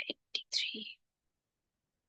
83।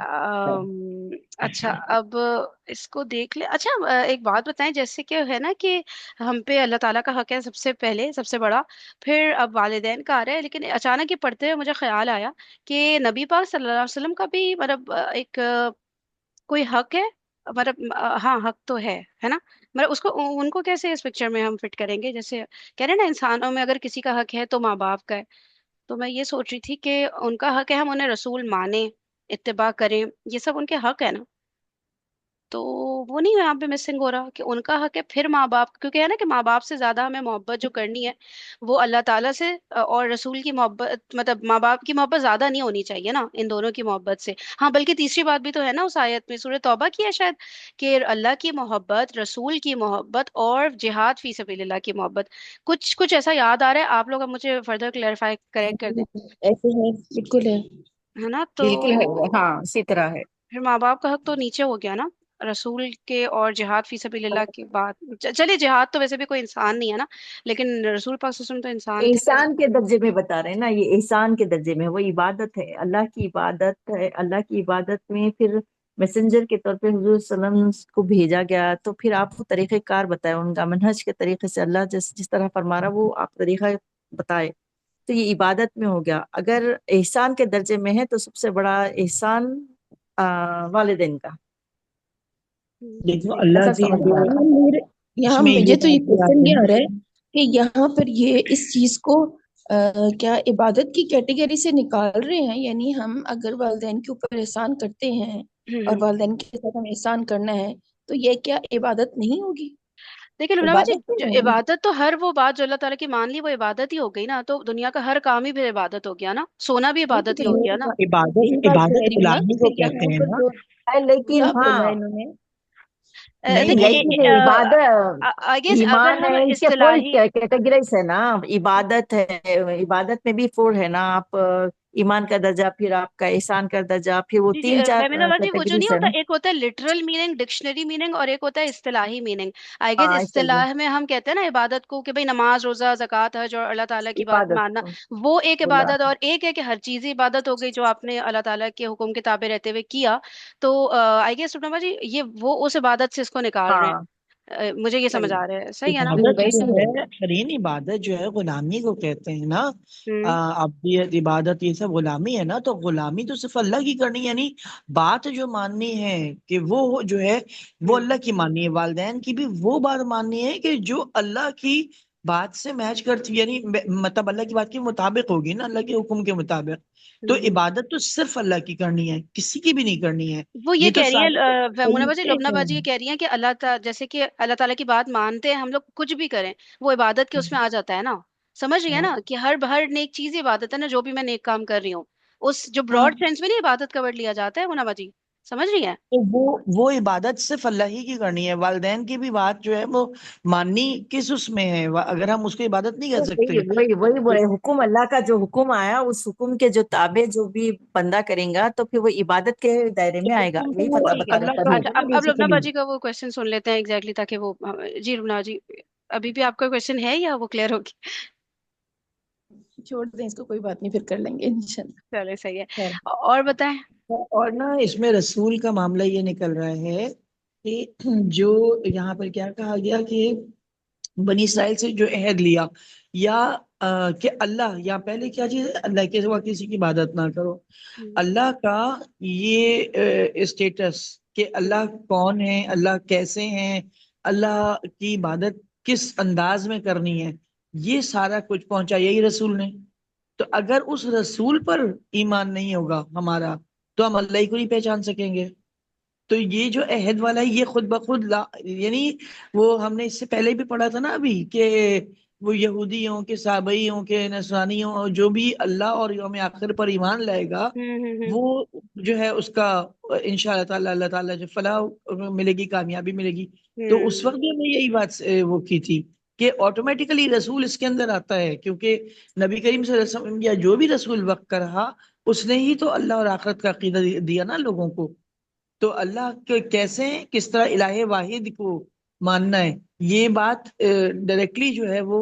ہم، اچھا اب اس کو دیکھ لیں. اچھا ایک بات بتائیں، جیسے کہ ہے نا کہ ہم پہ اللہ تعالیٰ کا حق ہے سب سے پہلے، سب سے بڑا، پھر اب والدین کا آ رہا ہے، لیکن اچانک یہ پڑھتے ہوئے مجھے خیال آیا کہ نبی پاک صلی اللہ علیہ وسلم کا بھی مطلب ایک کوئی حق ہے. مطلب ہاں حق تو ہے نا. مطلب اس کو ان کو کیسے اس پکچر میں ہم فٹ کریں گے؟ جیسے کہہ رہے ہیں نا انسانوں میں اگر کسی کا حق ہے تو ماں باپ کا ہے. تو میں یہ سوچ رہی تھی کہ ان کا حق ہے ہم انہیں رسول مانیں، اتباع کریں، یہ سب ان کے حق ہے نا. تو وہ نہیں یہاں پہ مسنگ ہو رہا کہ ان کا حق ہے پھر ماں باپ، کیونکہ ہے نا کہ ماں باپ سے زیادہ ہمیں محبت جو کرنی ہے وہ اللہ تعالیٰ سے اور رسول کی محبت، مطلب ماں باپ کی محبت زیادہ نہیں ہونی چاہیے نا ان دونوں کی محبت سے. ہاں بلکہ تیسری بات بھی تو ہے نا اس آیت میں، سورہ توبہ کی ہے شاید، کہ اللہ کی محبت، رسول کی محبت اور جہاد فی سبیل اللہ کی محبت. کچھ ایسا یاد آ رہا ہے؟ آپ لوگ اب مجھے فردر کلیئرفائی کریکٹ کر دیں. ایسے ہے، بالکل ہے، ہے نا. تو بالکل ہے، ہاں اسی طرح ہے. پھر ماں باپ کا حق تو نیچے ہو گیا نا رسول کے اور جہاد فی سبیل اللہ کی بات. چلیے جہاد تو ویسے بھی کوئی انسان نہیں ہے نا، لیکن رسول پاک صلی اللہ علیہ وسلم تو انسان تھے. احسان کے درجے میں بتا رہے ہیں نا، یہ احسان کے درجے میں، وہ عبادت ہے، اللہ کی عبادت ہے. اللہ کی عبادت میں پھر میسنجر کے طور پہ حضور صلی اللہ علیہ وسلم کو بھیجا گیا، تو پھر آپ کو طریقہ کار بتائے ان کا، منہج کے طریقے سے اللہ جس طرح فرما رہا وہ آپ طریقہ بتائے. تو یہ عبادت میں ہو گیا. اگر احسان کے درجے میں ہے تو سب سے بڑا احسان والدین کا. دیکھو اللہ ایسا کی سمجھ جو میں آ رہا اس یہاں میں یہ مجھے تو یہ بات کوشچن آتی یہ ہے آ رہا ہے نا کہ یہاں پر یہ اس چیز کو کیا عبادت کی کیٹیگری سے نکال رہے ہیں؟ یعنی ہم اگر والدین کے اوپر احسان کرتے ہیں اور ہوں. والدین کے ساتھ ہم احسان کرنا ہے تو یہ کیا عبادت نہیں ہوگی؟ دیکھیں لبنہ باجی، عبادت جو میں ہے. عبادت تو ہر وہ بات جو اللہ تعالیٰ کی مان لی وہ عبادت ہی ہو گئی نا. تو دنیا کا ہر کام ہی پھر عبادت ہو گیا نا، سونا بھی نہیں تو عبادت ہی پھر ہو گیا نا. یہی عبادت بات کہہ عبادت رہی ہوں نا غلامی کہ کو پھر کہتے یہاں ہیں پر نا. جو لیکن کیا ہاں بولا انہوں نے؟ نہیں، دیکھیں لیکن یہ عبادت، آئی گیس اگر ایمان ہم ہے، اس کے فور اصطلاحی کیٹیگریز ہے نا. عبادت ہے، عبادت میں بھی فور ہے نا. آپ ایمان کا درجہ، پھر آپ کا احسان کا درجہ، پھر وہ جی جی تین چار فہمیدہ باجی، وہ جو نہیں کیٹیگریز ہے ہوتا، نا. ایک ہوتا ہے لٹرل میننگ، ڈکشنری میننگ، اور ایک ہوتا ہے اصطلاحی میننگ. آئی گیس ہاں صحیح اصطلاح میں ہم کہتے ہیں نا عبادت کو کہ بھئی نماز، روزہ، زکوٰۃ، حج اور اللہ تعالیٰ ہے کی بات عبادت ماننا، کو وہ ایک اللہ. عبادت. اور ایک ہے کہ ہر چیز ہی عبادت ہو گئی جو آپ نے اللہ تعالیٰ کے حکم کے تابع رہتے ہوئے کیا. تو آئی گیس ربنا باجی یہ وہ اس عبادت سے اس کو نکال رہے ہاں ہیں. مجھے یہ سمجھ صحیح، آ رہا ہے. صحیح ہے نا. عبادت جو ویسے ہے، ہی شرعین عبادت جو ہے غلامی کو کہتے ہیں نا. ہوں ابدیت، عبادت، یہ سب غلامی ہے نا. تو غلامی تو صرف اللہ کی کرنی ہے، یعنی بات جو ماننی ہے کہ وہ جو ہے وہ ہوں اللہ کی ماننی ہے. والدین کی بھی وہ بات ماننی ہے کہ جو اللہ کی بات سے میچ کرتی، یعنی مطلب اللہ کی بات کے مطابق ہوگی نا، اللہ کے حکم کے مطابق. تو ہوں. عبادت تو صرف اللہ کی کرنی ہے، کسی کی بھی نہیں کرنی ہے. وہ یہ یہ تو کہہ رہی سارے ہیں مونا باجی، طریقے لبنہ ہیں. باجی یہ کہہ رہی ہیں کہ اللہ تعالیٰ، جیسے کہ اللہ تعالیٰ کی بات مانتے ہیں ہم لوگ، کچھ بھی کریں وہ عبادت کے اس میں آ جاتا ہے نا. سمجھ رہی ہے نا کہ ہر نیک چیز ہی عبادت ہے نا. جو بھی میں نیک کام کر رہی ہوں اس جو ہاں، براڈ سینس میں نہیں عبادت کا ورڈ لیا جاتا ہے مونا باجی. سمجھ رہی ہیں. تو وہ عبادت صرف اللہ ہی کی کرنی ہے. والدین کی بھی بات جو ہے وہ ماننی کس اس میں ہے، اگر ہم اس کو عبادت نہیں کر وہی سکتے. وہی وہی بولے، حکم اللہ کا جو حکم آیا اس حکم کے جو تابع جو بھی بندہ کریں گا تو پھر وہ عبادت کے دائرے تو میں آئے گا. حکم یہی تو وہ ٹھیک ہے. بتا رہے اللہ کا تبھی. اچھا ہوگا نا اب لبنہ بیسیکلی. باجی کا وہ کوشچن سن لیتے ہیں ایگزیکٹلی تاکہ وہ جی لبنہ باجی ابھی بھی آپ کا کوشچن ہے یا وہ کلیئر ہوگی؟ چھوڑ دیں اس کو، کوئی بات نہیں، پھر کر لیں گے انشاءاللہ. چلے صحیح ہے. خیر. اور بتائیں. اور نا اس میں رسول کا معاملہ یہ نکل رہا ہے کہ جو یہاں پر کیا کہا گیا کہ بنی اسرائیل سے جو عہد لیا، یا کہ اللہ، یا پہلے کیا چیز ہے، اللہ کے سوا کسی کی عبادت نہ کرو. ہم، اللہ کا یہ اسٹیٹس کہ اللہ کون ہے، اللہ کیسے ہیں، اللہ کی عبادت کس انداز میں کرنی ہے، یہ سارا کچھ پہنچا یہی رسول نے. تو اگر اس رسول پر ایمان نہیں ہوگا ہمارا تو ہم اللہ ہی کو نہیں پہچان سکیں گے. تو یہ جو عہد والا ہے یہ خود بخود یعنی وہ ہم نے اس سے پہلے بھی پڑھا تھا نا ابھی، کہ وہ یہودی ہوں کہ صابئی ہوں کہ نصرانی ہوں، اور جو بھی اللہ اور یوم آخر پر ایمان لائے گا ہم. وہ جو ہے اس کا انشاءاللہ تعالی اللہ تعالیٰ جو فلاح ملے گی، کامیابی ملے گی. تو اس وقت بھی ہم نے یہی بات وہ کی تھی کہ آٹومیٹیکلی رسول اس کے اندر آتا ہے، کیونکہ نبی کریم صلی اللہ علیہ وسلم یا جو بھی رسول وقت کا رہا اس نے ہی تو اللہ اور آخرت کا عقیدہ دیا نا لوگوں کو. تو اللہ کے کیسے، کس طرح الہ واحد کو ماننا ہے، یہ بات ڈائریکٹلی جو ہے وہ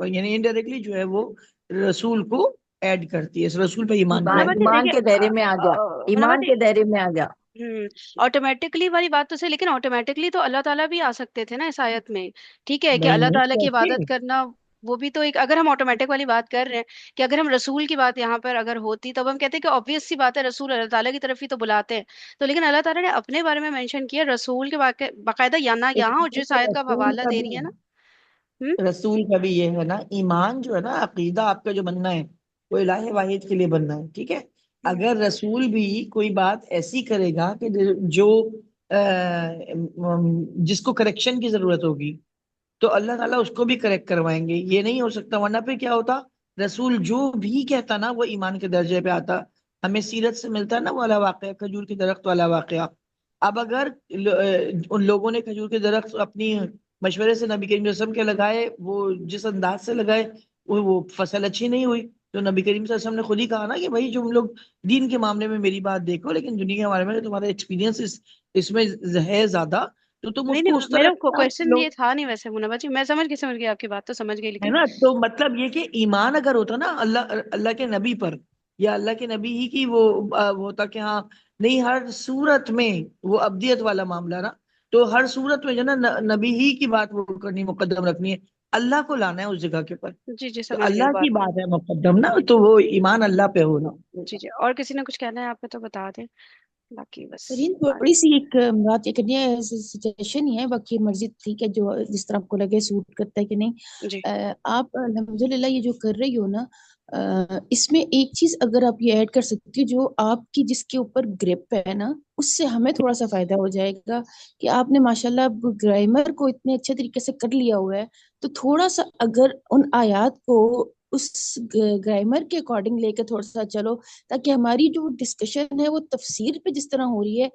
یعنی انڈائریکٹلی جو ہے وہ رسول کو ایڈ کرتی ہے اس رسول پہ ایمان ایمان منابع لانا. جی ایمان دیکھیے کے دائرے میں آ گیا، منابع ایمان جی کے دائرے میں آ گیا. آٹومیٹکلی والی بات تو صحیح، لیکن آٹومیٹکلی تو اللہ تعالیٰ بھی آ سکتے تھے نا اس آیت میں. ٹھیک ہے کہ نہیں اللہ نہیں تعالیٰ کی کیسے؟ عبادت کرنا وہ بھی تو ایک، اگر ہم آٹومیٹک والی بات کر رہے ہیں کہ اگر ہم رسول کی بات یہاں پر اگر ہوتی تو ہم کہتے ہیں کہ obvious سی بات ہے، رسول اللہ تعالیٰ کی طرف ہی تو بلاتے ہیں. تو لیکن اللہ تعالیٰ نے اپنے بارے میں مینشن کیا رسول کے باقاعدہ یہاں یہاں، اور ایمان جس تو آیت کا آپ رسول حوالہ کا دے بھی رہی ہے نا. ہم رسول کا بھی یہ ہے نا، ایمان جو ہے نا عقیدہ آپ کا جو بننا ہے وہ الہ واحد کے لیے بننا ہے. ٹھیک ہے، ہم اگر رسول بھی کوئی بات ایسی کرے گا کہ جو جس کو کریکشن کی ضرورت ہوگی تو اللہ تعالیٰ اس کو بھی کریکٹ کروائیں گے. یہ نہیں ہو سکتا، ورنہ پھر کیا ہوتا، رسول جو بھی کہتا نا وہ ایمان کے درجے پہ آتا. ہمیں سیرت سے ملتا ہے نا والا واقعہ، کھجور کے درخت والا واقعہ. اب اگر ان لوگوں نے کھجور کے درخت اپنی مشورے سے نبی کریم صلی اللہ علیہ وسلم کے لگائے، وہ جس انداز سے لگائے وہ فصل اچھی نہیں ہوئی، تو نبی کریم صلی اللہ علیہ وسلم نے خود ہی کہا نا کہ بھائی تم لوگ دین کے معاملے میں میری بات دیکھو، لیکن دنیا کے بارے میں تمہارا ایکسپیرینس اس میں ہے زیادہ، تو تم اس نہیں کو نہیں، اس طرح میرا کوشچن لو. یہ تھا نہیں ویسے منابع جی، میں سمجھ گئی آپ کی بات تو سمجھ گئی، ہے لیکن نا، تو مطلب یہ کہ ایمان اگر ہوتا نا اللہ کے نبی پر، یا اللہ کے نبی ہی کی وہ ہوتا کہ ہاں نہیں، ہر صورت میں وہ ابدیت والا معاملہ نا، تو ہر صورت میں جو نا نبی ہی کی بات وہ کرنی، مقدم رکھنی ہے، اللہ کو لانا ہے اس جگہ کے پر. جی جی تو سمجھ گئی اللہ کی بات کو. بات ہے مقدم نا، تو وہ ایمان اللہ پہ ہونا. جی جی، اور کسی نے کچھ کہنا ہے آپ نے تو بتا دیں، باقی بس. فرین تھوڑی سی ایک بات یہ کرنی ہے، سجیشن ہی ہے، باقی مرضی ٹھیک ہے جو جس طرح آپ کو لگے سوٹ کرتا ہے کہ نہیں. جی آپ الحمدللہ یہ جو کر رہی ہو نا، اس میں ایک چیز اگر آپ یہ ایڈ کر سکتی ہو جو آپ کی جس کے اوپر گرپ ہے نا، اس سے ہمیں تھوڑا سا فائدہ ہو جائے گا کہ آپ نے ماشاءاللہ گرامر کو اتنے اچھے طریقے سے کر لیا ہوا ہے، تو تھوڑا سا اگر ان آیات کو اس گرامر کے اکارڈنگ لے کے تھوڑا سا چلو، تاکہ ہماری جو ڈسکشن ہے وہ تفسیر پہ جس طرح ہو رہی ہے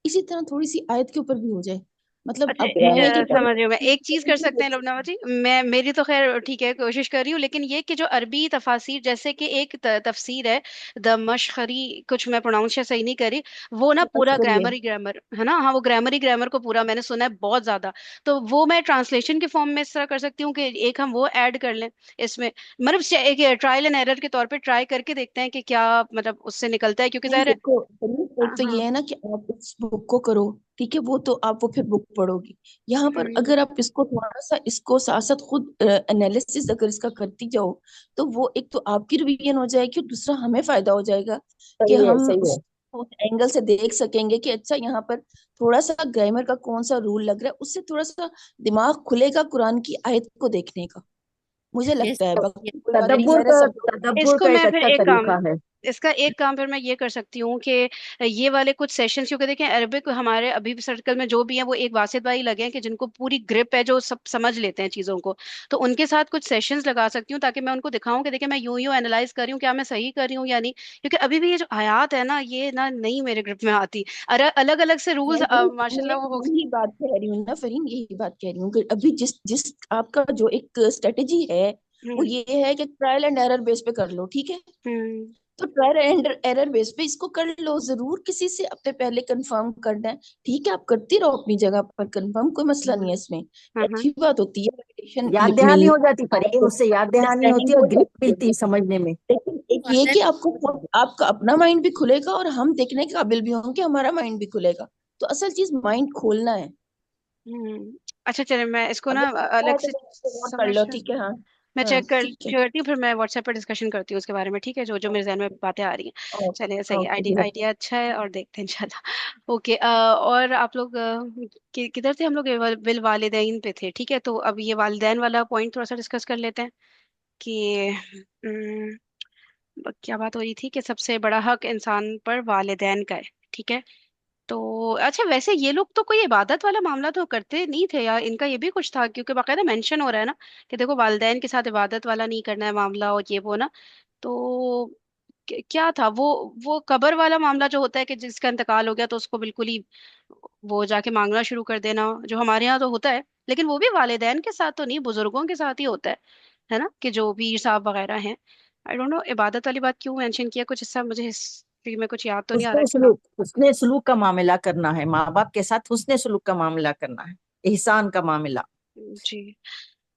اسی طرح تھوڑی سی آیت کے اوپر بھی ہو جائے. مطلب اچھا، اب میں یہ سمجھ رہی ہوں میں. ایک چیز کر سکتے ہیں لبنہ جی، میں میری تو خیر ٹھیک ہے کوشش کر رہی ہوں، لیکن یہ کہ جو عربی تفاسیر، جیسے کہ ایک تفسیر ہے دمشقری، کچھ میں پروناؤنس صحیح نہیں کری، وہ نا پورا کریے. گرامر ہے نا، ہاں وہ گرامر کو پورا میں نے سنا ہے بہت زیادہ. تو وہ میں ٹرانسلیشن کے فارم میں اس طرح کر سکتی ہوں کہ ایک ہم وہ ایڈ کر لیں اس میں، مطلب ایک ٹرائل اینڈ ایرر کے طور پہ ٹرائی کر کے دیکھتے ہیں کہ کیا مطلب اس سے نکلتا ہے، کیونکہ نہیں ظاہر ہے. دیکھو فرید، ایک تو ہاں یہ ہے نا کہ آپ اس بک کو کرو، ٹھیک ہے، وہ تو آپ وہ پھر بک پڑھو گی. یہاں پر ہم، اگر آپ اس کو تھوڑا سا اس کو ساتھ ساتھ خود انالیسس اگر اس کا کرتی جاؤ، تو وہ ایک تو آپ کی ریویژن ہو جائے گی، اور دوسرا ہمیں فائدہ ہو جائے گا کہ صحیح ہے، ہم صحیح اس ہے. اینگل سے دیکھ سکیں گے کہ اچھا یہاں پر تھوڑا سا گرامر کا کون سا رول لگ رہا ہے، اس سے تھوڑا سا دماغ کھلے گا قرآن کی آیت کو دیکھنے کا، مجھے یہ لگتا ہے. باقی کوئی بات نہیں، تدبر ظاہر ہے کا سب لوگ اس تدبر کو کا میں ایک پھر اچھا ایک کام، طریقہ ہے. اس کا ایک کام پھر میں یہ کر سکتی ہوں کہ یہ والے کچھ سیشنز، کیونکہ دیکھیں عربک ہمارے ابھی بھی سرکل میں جو بھی ہیں وہ ایک واسط بھائی لگے ہیں کہ جن کو پوری گرپ ہے، جو سب سمجھ لیتے ہیں چیزوں کو، تو ان کے ساتھ کچھ سیشنز لگا سکتی ہوں تاکہ میں ان کو دکھاؤں کہ دیکھیں میں یوں اینالائز کر رہی ہوں، کیا میں صحیح کر رہی ہوں یا نہیں. کیونکہ ابھی بھی یہ جو آیات ہے نا، یہ نا نہیں میرے گرپ میں آتی، الگ الگ سے رولز ماشاء اللہ وہ یہی بات کہہ رہی ہوں نا فرین، یہی بات کہہ رہی ہوں کہ ابھی جس آپ کا جو ایک اسٹریٹجی ہے وہ یہ ہے کہ ٹرائل اینڈ ایرر بیس پہ کر لو، ٹھیک ہے. ہوں تو ٹرائل اینڈ ایرر بیس پہ اس کو کر لو، ضرور کسی سے اپنے پہلے کنفرم کرنا ہے، ٹھیک ہے، آپ کرتی رہو اپنی جگہ پر کنفرم، کوئی مسئلہ نہیں ہے اس میں، ہاں ہاں اچھی بات ہوتی ہے repetition یاد دہانی ہو جاتی آپ فرید، کو اس سے یاد دہانی ہوتی understanding اور ہو گرپ جاتی ملتی ہے. سمجھنے میں. لیکن ایک یہ کہ آپ کا اپنا مائنڈ بھی کھلے گا اور ہم دیکھنے کے قابل بھی ہوں گے، ہمارا مائنڈ بھی کھلے گا. تو اصل چیز مائنڈ کھولنا ہے. ہوں. اچھا چلیں، میں اس کو نا اگر الگ سے کر لو، سمجھ، ٹھیک ہے. ہاں میں ہاں چیک ٹھیک ہے. کرتی ہوں، پھر میں واٹس ایپ پر ڈسکشن کرتی ہوں اس کے بارے میں، ٹھیک ہے، جو جو میرے ذہن میں باتیں آ رہی ہیں. چلیں صحیح اوکے ہے، آئیڈیا اچھا ہے، اور دیکھتے ہیں انشاءاللہ. اوکے، اور آپ لوگ کدھر تھے؟ ہم لوگ بالوالدین پہ تھے، ٹھیک ہے. تو اب یہ والدین والا پوائنٹ تھوڑا سا ڈسکس کر لیتے ہیں کہ کیا بات ہو رہی تھی کہ سب سے بڑا حق انسان پر والدین کا ہے، ٹھیک ہے. تو اچھا، ویسے یہ لوگ تو کوئی عبادت والا معاملہ تو کرتے نہیں تھے یار، ان کا یہ بھی کچھ تھا، کیونکہ باقاعدہ مینشن ہو رہا ہے نا کہ دیکھو والدین کے ساتھ عبادت والا نہیں کرنا ہے معاملہ، اور یہ وہ نا. تو کیا تھا وہ قبر والا معاملہ جو ہوتا ہے کہ جس کا انتقال ہو گیا تو اس کو بالکل ہی وہ جا کے مانگنا شروع کر دینا، جو ہمارے یہاں تو ہوتا ہے، لیکن وہ بھی والدین کے ساتھ تو نہیں، بزرگوں کے ساتھ ہی ہوتا ہے نا، کہ جو پیر صاحب وغیرہ ہیں. آئی ڈونٹ نو عبادت والی بات کیوں مینشن کیا، کچھ اس سے مجھے ہسٹری میں کچھ یاد تو نہیں آ رہا. حسن سلوک کا معاملہ کرنا ہے، ماں باپ کے ساتھ حسن سلوک کا معاملہ کرنا ہے، احسان کا معاملہ. جی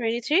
23।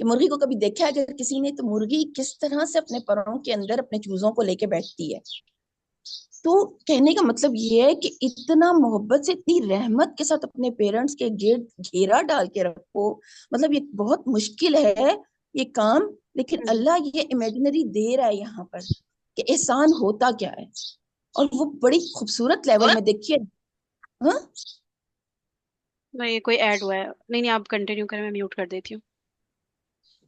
کہ مرغی کو کبھی دیکھا ہے اگر کسی نے، تو مرغی کس طرح سے اپنے پروں کے اندر اپنے چوزوں کو لے کے بیٹھتی ہے. تو کہنے کا مطلب یہ ہے کہ اتنا محبت سے، اتنی رحمت کے ساتھ اپنے پیرنٹس کے گھیرا ڈال کے رکھو. مطلب یہ بہت مشکل ہے یہ کام، لیکن اللہ یہ امیجنری دے رہا ہے یہاں پر کہ احسان ہوتا کیا ہے، اور وہ بڑی خوبصورت لیول میں دیکھیے. ہاں یہ کوئی ایڈ ہوا ہے؟ نہیں نہیں، آپ کنٹینیو کریں، میں میوٹ کر دیتی ہوں.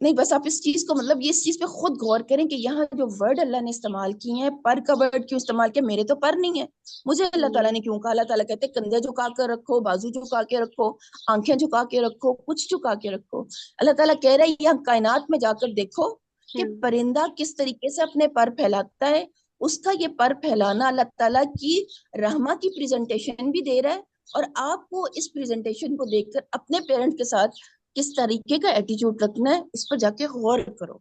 نہیں، بس آپ اس چیز کو، مطلب یہ اس چیز پہ خود غور کریں کہ یہاں جو ورڈ اللہ نے استعمال کیے ہیں، پر کا ورڈ کیوں استعمال کیا؟ میرے تو پر نہیں ہے، مجھے اللہ تعالیٰ نے کیوں کہا؟ اللہ تعالیٰ کہتے کندھے جھکا کے رکھو، بازو جھکا کے رکھو، آنکھیں جھکا کے رکھو، کچھ جھکا کے رکھو. اللہ تعالیٰ کہہ رہے ہیں یہاں کائنات میں جا کر دیکھو کہ پرندہ کس طریقے سے اپنے پر پھیلاتا ہے. اس کا یہ پر پھیلانا اللہ تعالیٰ کی رحمہ کی پریزنٹیشن بھی دے رہا ہے، اور آپ کو اس پریزنٹیشن کو دیکھ کر اپنے پیرنٹ کے ساتھ کس طریقے کا ایٹیچیوڈ رکھنا ہے، اس پر جا کے غور کرو.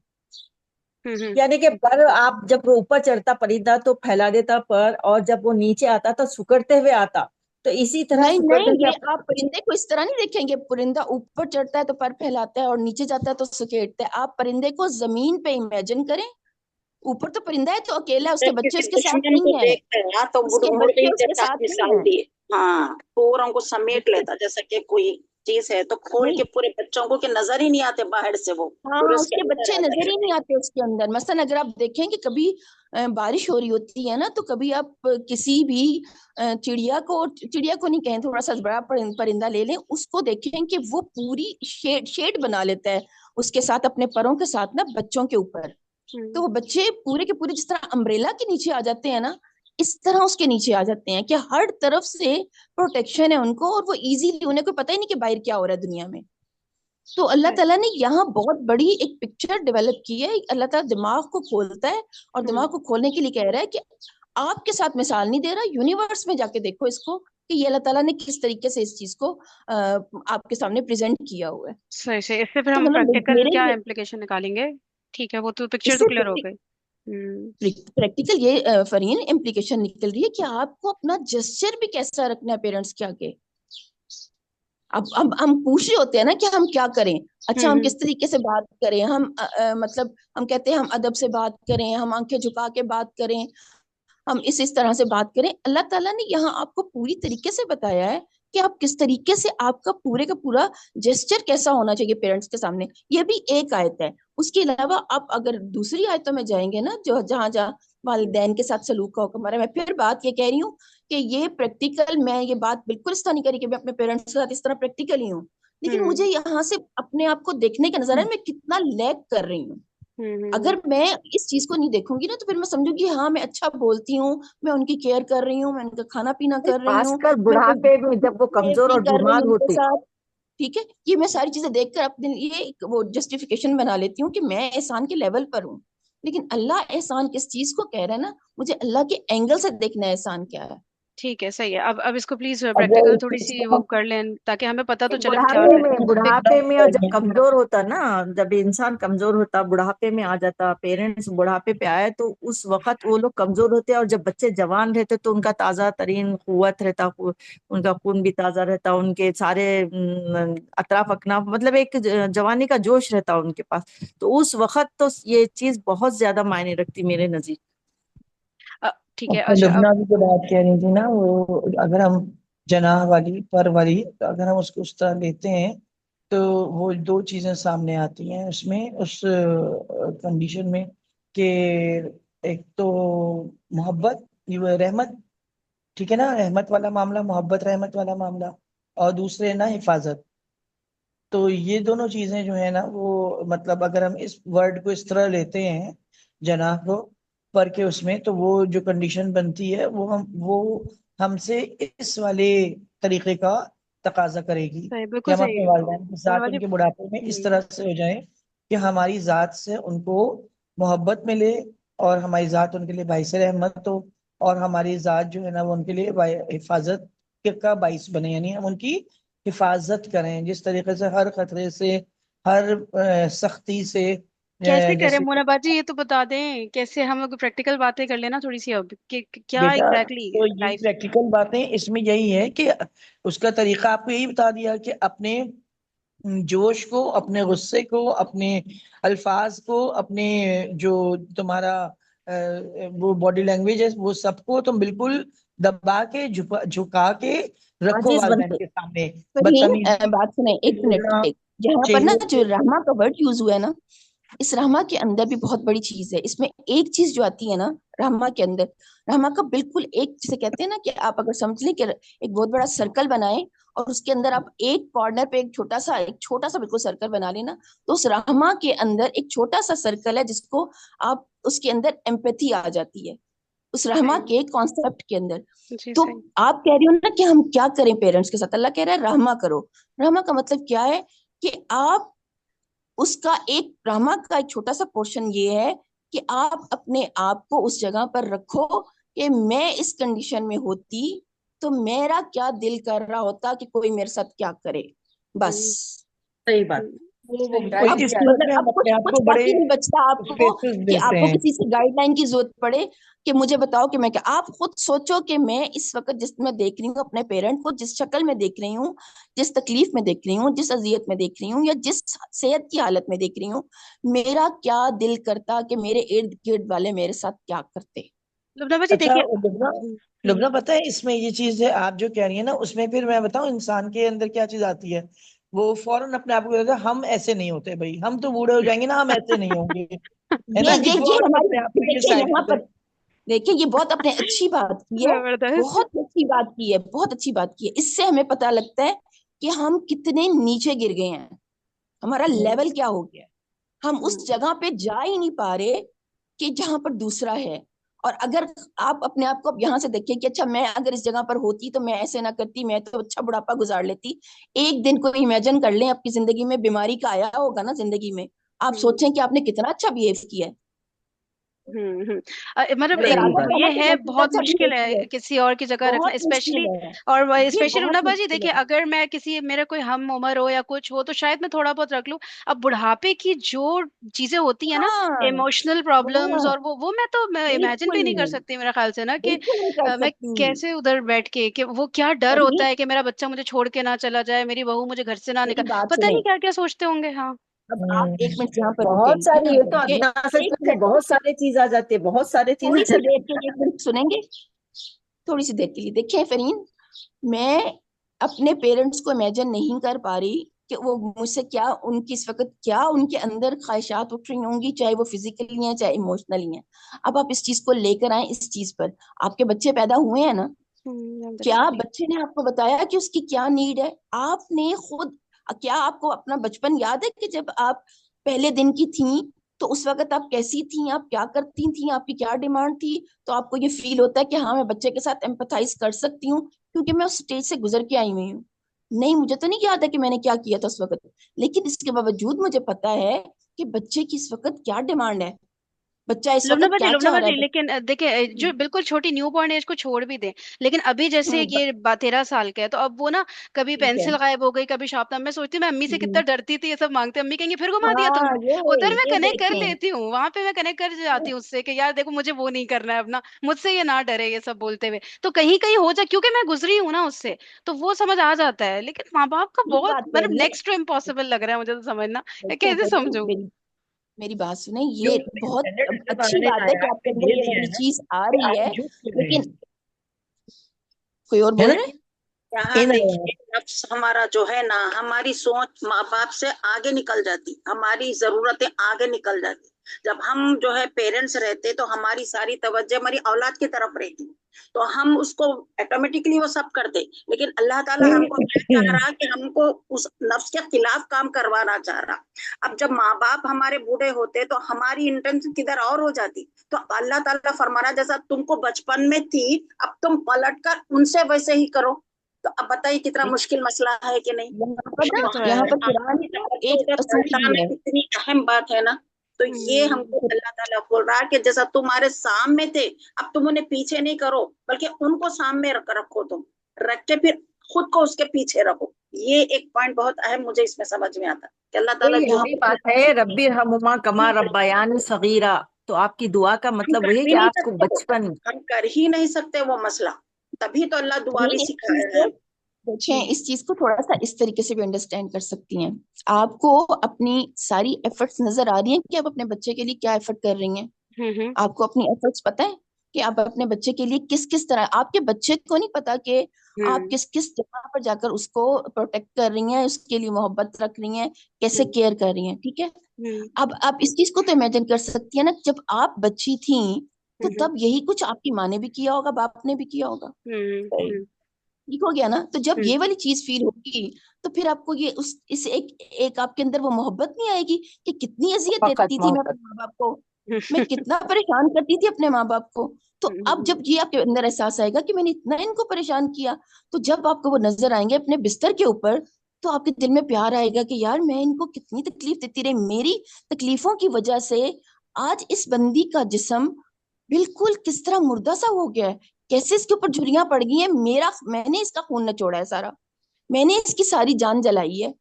یعنی کہ پر آپ جب اوپر چڑھتا پرندہ تو پھیلا دیتا پر، اور جب وہ نیچے آتا تو سکڑتے ہوئے آتا، تو اسی طرح نہیں سکڑتے نہیں، ہوئے یہ آپ پرندے کو اس طرح نہیں دیکھیں گے. پرندہ اوپر چڑھتا ہے تو پر پھیلاتا ہے، اور نیچے جاتا ہے تو سکیڑتا ہے. آپ پرندے کو زمین پہ امیجن کریں. اوپر تو پرندہ ہے تو اکیلا، اس کے بچے کسی اس کے ساتھ دشمن کو نہیں ہے، دیکھتے ہیں تو اس کے مڑ کے بچے اس کے جیسا ساتھ نہیں مثال ہے. دی. ہاں، پوروں کو سمیٹ لیتا جیسا کہ کوئی چیز ہے تو کھول نہیں، کے پورے بچوں کو کہ نظر ہی نہیں آتے باہر سے، وہ ہاں پورے اس اس کے کے اندر بچے آ نظر جاتے ہی ہیں. نہیں آتے اس کے اندر. مثلا اگر آپ دیکھیں کہ کبھی بارش ہو رہی ہوتی ہے نا، تو کبھی آپ کسی بھی چڑیا کو نہیں کہیں، تھوڑا سا بڑا پرندہ لے لیں، اس کو دیکھیں کہ وہ پوری شیڈ بنا لیتا ہے اس کے ساتھ، اپنے پروں کے ساتھ نا بچوں کے اوپر. تو وہ بچے پورے کے پورے جس طرح امبریلا کے نیچے آ جاتے ہیں نا، اس طرح اس کے نیچے آ جاتے ہیں کہ ہر طرف سے پروٹیکشن ہے ان کو، اور وہ ایزیلی، انہیں کوئی پتہ ہی نہیں کہ باہر کیا ہو رہا ہے دنیا میں. تو اللہ تعالیٰ نے یہاں بہت بڑی ایک پکچر ڈیولپ کی ہے. اللہ تعالیٰ دماغ کو کھولتا ہے، اور دماغ کو کھولنے کے لیے کہہ رہا ہے کہ آپ کے ساتھ مثال نہیں دے رہا، یونیورس میں جا کے دیکھو اس کو کہ یہ اللہ تعالیٰ نے کس طریقے سے اس چیز کو آپ کے سامنے پریزنٹ کیا ہوا ہے. صحیح صحیح. اس سے پھر تو ہم مطلب پریکٹیکل میرے کیا لیے امپلیکیشن نکالیں گے؟ ٹھیک ہے، وہ تو پکچر اس تو سے کلیئر ہو گئی. پریکٹیکل یہ فرین امپلیکیشن نکل رہی ہے کہ آپ کو اپنا جسچر بھی کیسا رکھنا ہے پیرنٹس کے آگے. اب ہم پوچھ رہے ہوتے ہیں نا کہ ہم کیا کریں. اچھا، ہم کس طریقے سے بات کریں؟ ہم مطلب ہم کہتے ہیں ہم ادب سے بات کریں، ہم آنکھیں جھکا کے بات کریں، ہم اس طرح سے بات کریں. اللہ تعالیٰ نے یہاں آپ کو پوری طریقے سے بتایا ہے کہ آپ کس طریقے سے، آپ کا پورا جسچر کیسا ہونا چاہیے پیرنٹس کے سامنے. یہ بھی ایک آیت ہے. اس کے علاوہ آپ اگر دوسری آیتوں میں جائیں گے نا، جو جہاں والدین کے ساتھ سلوک کا حکم آ رہا ہے، میں پھر بات یہ کہہ رہی ہوں کہ یہ پریکٹیکل، میں یہ بات بالکل اس طرح نہیں کری کہ میں اپنے پیرنٹس کے ساتھ اس طرح پریکٹیکل ہی ہوں، لیکن مجھے یہاں سے اپنے آپ کو دیکھنے کا نظر ہے میں کتنا لیگ کر رہی ہوں. اگر میں اس چیز کو نہیں دیکھوں گی نا، تو پھر میں سمجھوں گی ہاں میں اچھا بولتی ہوں، میں ان کی کیئر کر رہی ہوں، میں ان کا کھانا پینا کر رہی خاص ہوں، کر میں بڑھاپے میں جب وہ کمزور اور کر رہی بیمار ہوں ان کے ہوتے. ساتھ. ٹھیک ہے، یہ میں ساری چیزیں دیکھ کر اپنے لیے وہ جسٹیفیکیشن بنا لیتی ہوں کہ میں احسان کے لیول پر ہوں. لیکن اللہ احسان کس چیز کو کہہ رہا ہے نا، مجھے اللہ کے اینگل سے دیکھنا ہے احسان کیا ہے. ٹھیک ہے، صحیح ہے. اب اس کو پلیز اگر پریکٹیکل اس تھوڑی چیز سی کو وہ کر لیں تاکہ ہمیں پتہ تو چلے کیا بڑھاپے میں اور جب کمزور ہوتا نا، جب انسان کمزور ہوتا، بڑھاپے میں آ جاتا، پیرنٹس بڑھاپے پہ آئے تو اس وقت وہ لوگ کمزور ہوتے، اور جب بچے جوان رہتے تو ان کا تازہ ترین قوت رہتا، ان کا خون بھی تازہ رہتا، ان کے سارے اطراف اکناف، مطلب ایک جوانی کا جوش رہتا ان کے پاس. تو اس وقت تو یہ چیز بہت زیادہ معنی رکھتی میرے نزدیک. ٹھیک ہے. اچھا، اب لبنہ بھی جو بات کہہ رہی تھی نا، وہ اگر ہم جناح والی، پر والی، اگر ہم اس کو اس طرح لیتے ہیں تو وہ دو چیزیں سامنے آتی ہیں اس میں، اس کنڈیشن میں، کہ ایک تو محبت، یہ رحمت، ٹھیک ہے نا، رحمت والا معاملہ، محبت رحمت والا معاملہ، اور دوسرے نا حفاظت. تو یہ دونوں چیزیں جو ہے نا، وہ مطلب اگر ہم اس ورڈ کو اس طرح لیتے ہیں جناح کو پر کے اس میں، تو وہ جو کنڈیشن بنتی ہے وہ ہم سے اس والے طریقے کا تقاضا کرے گی صحیح، کہ بالکل ہم اپنے صحیح. والدین کے مولانا ساتھ ان باجی، کے بڑھاپے میں اس طرح سے ہو جائیں کہ ہماری ذات سے ان کو محبت ملے، اور ہماری ذات ان کے لیے باعث رحمت ہو، اور ہماری ذات جو ہے نا وہ ان کے لیے حفاظت کا باعث بنے. یعنی ہم ان کی حفاظت کریں جس طریقے سے، ہر خطرے سے، ہر سختی سے. کیسے کریں جیسے مونا باجی؟ یہ تو بتا دیں کیسے. ہم لوگ پریکٹیکل باتیں کر لینا تھوڑی سی اب کہ کیا بیٹا، ایگزیکٹلی تو یہ لائف. پریکٹیکل باتیں اس میں یہی ہے کہ اس کا طریقہ آپ کو یہی بتا دیا کہ اپنے جوش کو، اپنے غصے کو، اپنے الفاظ کو، اپنے جو تمہارا وہ باڈی لینگویج ہے، وہ سب کو تم بالکل دبا کے جھکا کے رکھو عاجز بن والدین کے. کے سامنے. فرحین بدتمیزی بات سنیں سے ایک منٹ. بولنا، جہاں پر نا چہرے جو پہ. رحمہ کا ورڈ یوز ہوا ہے نا، اس رحمہ کے اندر بھی بہت بڑی چیز ہے. اس میں ایک چیز جو آتی ہے نا رحمہ کے اندر، رحمہ کا بالکل ایک جسے کہتے ہیں نا کہ آپ اگر سمجھ لیں کہ ایک بہت بڑا سرکل بنائیں اور اس کے اندر آپ ایک کارنر پہ ایک چھوٹا سا بالکل سرکل بنا لینا، تو اس رحمہ کے اندر ایک چھوٹا سا سرکل ہے جس کو آپ اس کے اندر ایمپیتھی آ جاتی ہے اس رحمہ صحیح. کے کانسیپٹ کے اندر. جی تو صحیح. آپ کہہ رہی ہو نا کہ ہم کیا کریں پیرنٹس کے ساتھ. اللہ کہہ رہا ہے رحمہ کرو. رحمہ کا مطلب کیا ہے کہ آپ اس کا ایک رحمہ کا ایک چھوٹا سا پورشن یہ ہے کہ آپ اپنے آپ کو اس جگہ پر رکھو کہ میں اس کنڈیشن میں ہوتی تو میرا کیا دل کر رہا ہوتا کہ کوئی میرے ساتھ کیا کرے. بس ہم، صحیح بات. صحیح. اور اب اس رائٹ. صورت میں ہم اب اپنے آپ کچھ کو بڑے باقی نہیں بچتا آپ کو اسپیسز کہ آپ دیتے کو ہیں. کسی سے گائیڈ لائن کی ضرورت پڑے کہ مجھے بتاؤ کہ میں کیا. آپ خود سوچو کہ میں اس وقت جس میں دیکھ رہی ہوں اپنے پیرنٹ کو، جس شکل میں دیکھ رہی ہوں، جس تکلیف میں دیکھ رہی ہوں، جس اذیت میں دیکھ رہی ہوں، یا جس صحت کی حالت میں دیکھ رہی ہوں، میرا کیا دل کرتا کہ میرے ارد گرد والے میرے ساتھ کیا کرتے. لبنہ باجی اچھا دیکھیں. لبنہ، لبنہ پتہ ہے اس میں یہ چیز ہے آپ جو کہہ رہی ہیں نا، اس میں پھر میں بتاؤں انسان کے اندر کیا چیز آتی ہے. وہ فوراً اپنے آپ کو کہتا ہے ہم ایسے نہیں ہوتے بھائی، ہم تو بوڑھے ہو جائیں گے نا، ہم ایسے نہیں ہوں گے، ہے نا. یہ یہ فوراً ہماری اپنے آپ کو یہ دیکھیں سائڈ یہاں کرتے پر، دیکھیں یہ بہت اپنے اچھی بات کی ہے، زبردست. بہت اچھی بات کی ہے، بہت اچھی بات کی ہے. اس سے ہمیں پتہ لگتا ہے کہ ہم کتنے نیچے گر گئے ہیں، ہمارا لیول کیا ہو گیا. ہم اس جگہ پہ جا ہی نہیں پا رہے کہ جہاں پر دوسرا ہے. اور اگر آپ اپنے آپ کو یہاں سے دیکھیں کہ اچھا میں اگر اس جگہ پر ہوتی تو میں ایسے نہ کرتی، میں تو اچھا بڑھاپا گزار لیتی. ایک دن کو امیجن کر لیں آپ کی زندگی میں بیماری کا آیا ہوگا نا زندگی میں، آپ سوچیں کہ آپ نے کتنا اچھا بہیو کیا ہے. مطلب نظر آ صحیح بات. جاتا ہے نا یہ کہ ہے میں کتنا بہت اچھا بہیو مشکل کیا ہے ہے. کسی اور کی جگہ رکھنا بہت اسپیشلی. مشکل ہے اور یہ، اسپیشلی بہت رمنا باجی مشکل دیکھیں ہے. اگر میں کسی میرا کوئی ہم عمر ہو یا کچھ ہو تو شاید میں تھوڑا بہت رکھ لوں. اب بڑھاپے کی جو چیزیں ہوتی ہیں نا، ہاں ایموشنل پرابلمز، ہاں اور وہ میں تو امیجن بھی بالکل نہیں کر سکتی میرا خیال سے نا کہ بالکل نہیں کر میں سکتی. کیسے ادھر بیٹھ کے کہ وہ کیا ڈر صحیح. ہوتا ہے کہ میرا بچہ مجھے چھوڑ کے نہ چلا جائے، میری بہو مجھے گھر سے نہ میری نکال، بات پتہ سنیں. نہیں کیا کیا سوچتے ہوں گے. ہاں. اب آپ ایک منٹ یہاں پر بہت رکیں ساری، یہ تو مجھے ادنا سے ایک سے منٹ بہت سارے چیز آ جاتے ہیں، بہت سارے چیز تھوڑی آ سی جاتے دیر کے لیے، ایک منٹ سنیں گے تھوڑی سی دیر کے لیے. دیکھیں فرین، میں اپنے پیرنٹس کو امیجن نہیں کر پا رہی کہ وہ مجھ سے کیا، ان کی اس وقت کیا ان کے اندر خواہشات اٹھ رہی ہوں گی، چاہے وہ فزیکلی ہیں چاہے ایموشنلی ہیں. اب آپ اس چیز کو لے کر آئیں اس چیز پر. آپ کے بچے پیدا ہوئے ہیں نا، کیا الحمدللہ. بچے نے آپ کو بتایا کہ اس کی کیا نیڈ ہے؟ آپ نے خود، کیا آپ کو اپنا بچپن یاد ہے کہ جب آپ پہلے دن کی تھیں تو اس وقت آپ کیسی تھیں، آپ کیا کرتی تھیں، آپ کی کیا ڈیمانڈ تھی؟ تو آپ کو یہ فیل ہوتا ہے کہ ہاں میں بچے کے ساتھ ایمپتھائز کر سکتی ہوں کیونکہ میں اس سٹیج سے گزر کے آئی ہوئی ہوں. نہیں، مجھے تو نہیں یاد ہے کہ میں نے کیا کیا تھا اس وقت، لیکن اس کے باوجود مجھے پتا ہے کہ بچے کی اس وقت کیا ڈیمانڈ ہے، بچہ اس وقت کیا لبنہ چاہ رہا باجی ہے. لیکن دیکھیں جو بالکل چھوٹی نیو بورن ایج کو چھوڑ بھی دیں، لیکن ابھی جیسے یہ 13 سال کا ہے تو اب وہ نا کبھی ٹھیک ہے. پینسل غائب ہو گئی، کبھی شارپنر. میں سوچتی ہوں میں امی سے کتنا ڈرتی تھی، یہ سب مانگتے، امی کہیں گے پھر گھما دیا تم ہاں نے. ادھر میں یہ کنیکٹ کر دیکھیں. لیتی ہوں، وہاں پہ میں کنیکٹ کر جاتی ہوں اس سے کہ یار دیکھو مجھے وہ نہیں کرنا ہے اپنا، مجھ سے یہ نہ ڈرے یہ سب بولتے ہوئے. تو کہیں کہیں ہو جائے کیونکہ میں گزری ہوں نا اس سے، تو وہ سمجھ آ جاتا ہے. لیکن ماں باپ کا ٹھیک بہت بات کہہ مطلب رہی نیکسٹ ٹو امپاسبل لگ رہا ہے مجھے تو سمجھنا کہ دیکھیں کیسے فرین، سمجھوں. میری بات سنیں، جو یہ بہت اسٹینڈرڈ اللہ اچھی تعالیٰ نے بات ہے کہ آیات آپ کے میں اندر دے یہ دیا والی ہے نا چیز آ کہ رہی ہے. آپ جھوٹ کیوں رہے لیکن ہیں، کوئی اور ہے بول نا. رہے ہیں. یہاں ان دیکھیے نفس ہمارا جو ہے نا، ہماری سوچ ماں باپ سے آگے نکل جاتی، ہماری ضرورتیں آگے نکل جاتی. جب ہم جو ہے پیرنٹس رہتے تو ہماری ساری توجہ ہماری اولاد کی طرف رہتی، تو ہم اس کو آٹومیٹکلی وہ سب کرتے. لیکن اللہ تعالیٰ ہم کو کیا چاہ رہا کہ ہم کو اس نفس کے خلاف کام کروانا چاہ رہا. اب جب ماں باپ ہمارے بوڑھے ہوتے تو ہماری انٹینشن کدھر اور ہو جاتی. تو اللہ تعالیٰ فرمانا جیسا تم کو بچپن میں تھی اب تم پلٹ کر ان سے ویسے ہی کرو. تو اب بتائیے کتنا مشکل مسئلہ ہے کہ نہیں. یہاں پر نا، وہ تو ہے. یہاں پر قرآن کا ایک اصول بھی ہے. اتنی اہم بات ہے نا. تو یہ ہم کو اللہ تعالیٰ بول رہا ہے کہ جیسا تمہارے سامنے تھے اب تم انہیں پیچھے نہیں کرو بلکہ ان کو سامنے رکھو، تم رکھ کے پھر خود کو اس کے پیچھے رکھو. یہ ایک پوائنٹ بہت اہم مجھے اس میں سمجھ میں آتا کہ اللہ تعالیٰ جو وہی بات ہے، ربی ارحمہما کما ربیانی صغیرہ. تو آپ کی دعا کا ہم مطلب کر وہی بھی کہ نہیں آپ کو سکتے، بچپن. ہم کر ہی نہیں سکتے وہ مسئلہ. تبھی تو اللہ دعا بھی ایک چیز سکھایا کو ہے. دیکھیں اس چیز کو تھوڑا سا اس طریقے سے بھی انڈرسٹینڈ کر سکتی ہیں. آپ کو اپنی ساری ایفرٹس نظر آ رہی ہیں کہ آپ اپنے بچے کے لیے کیا ایفرٹ کر رہی ہیں؟ آپ کو اپنی ایفرٹس پتہ ہے کہ آپ اپنے بچے کے لیے کس کس طرح، آپ کے بچے کو نہیں پتا کہ آپ کس کس جگہ پر جا کر اس کو پروٹیکٹ کر رہی ہیں، اس کے لیے محبت رکھ رہی ہیں، کیسے کیئر کر رہی ہیں. ٹھیک ہے، اب آپ اس چیز کو تو امیجن کر سکتی ہیں نا، جب آپ بچی تھیں تو تب یہی کچھ آپ کی ماں نے بھی کیا ہوگا، باپ نے بھی کیا ہوگا. ٹھیک ہو گیا نا؟ تو جب یہ والی چیز فیل ہوگی تو پھر آپ کو یہ اس ایک آپ کے اندر وہ محبت نہیں آئے گی کہ کتنی اذیت دیتی تھی میں اپنے ماں باپ کو، میں کتنا پریشان کرتی تھی اپنے ماں باپ کو. تو اب جب یہ آپ کے اندر احساس آئے گا کہ میں نے اتنا ان کو پریشان کیا، تو جب آپ کو وہ نظر آئیں گے اپنے بستر کے اوپر تو آپ کے دل میں پیار آئے گا کہ یار میں ان کو کتنی تکلیف دیتی رہی، میری تکلیفوں کی وجہ سے آج اس بندی کا جسم بالکل کس طرح مردہ سا ہو گیا ہے، کیسے اس کے اوپر جھریاں پڑ گئی ہیں، میں نے اس کا خون نچوڑا ہے سارا، میں نے اس کی ساری جان جلائی ہے.